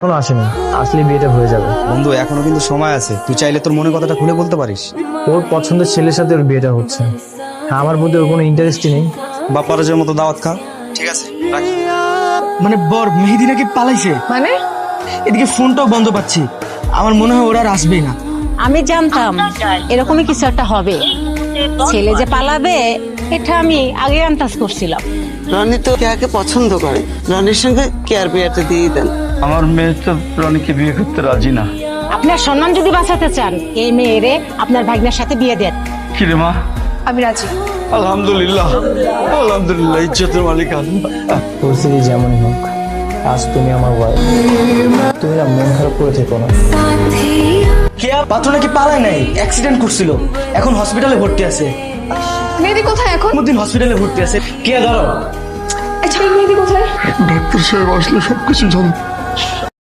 এখনো আসেনি, আসলে বিয়েটা হয়ে যাবে। বন্ধু এখনো কিন্তু সময় আছে, তুই চাইলে তোর মনের কথাটা খুলে বলতে পারিস। ওর পছন্দের ছেলের সাথে ওর বিয়েটা হচ্ছে। আমার মধ্যে ওর কোনো ইন্টারেস্টই নেই। বাপ্পারাজের মতো দাওয়াত খা। ঠিক আছে, রাখি। মানে বর মেহেদি নাকি পালাইছে, মানে এদিকে ফোনটাও বন্ধ পাচ্ছি। আমার মনে হয় ওরা আর আসবেই না। আমি জানতাম এরকমই কিছু একটা হবে। ছেলে যে পালাবে এটা আমি আগে আন্দাজ করছিলাম। রনি তো কেয়াকে পছন্দ করে, রনির সঙ্গে কেয়ার বিয়েটা দিয়ে দেন। আমার মেয়ে তো রনিকে বিয়ে করতে রাজি না। আপনার সম্মান যদি বাঁচাতে চান এই মেয়েরে আপনার ভাগ্নের সাথে বিয়ে দেন। কি রে মা? আমি রাজি। আলহামদুলিল্লাহ, আলহামদুলিল্লাহ, ইজ্জতের মালিক আল্লাহ। পরিস্থিতি যেমনই হোক, আজ তুমি আমার ওয়াইফ। তুমি না মন খারাপ করে থেকো না। কেয়া পাত্র নাকি পালায় নাই, অ্যাক্সিডেন্ট করছিল, এখন হসপিটালে ভর্তি আছে। মেহেদি কোথায় এখন? দিন হসপিটালে ভর্তি আছে। কেয়া ধরো। আচ্ছা মেহেদি কোথায়? ডাক্তার সাহেব আসলে সবকিছু জানবে।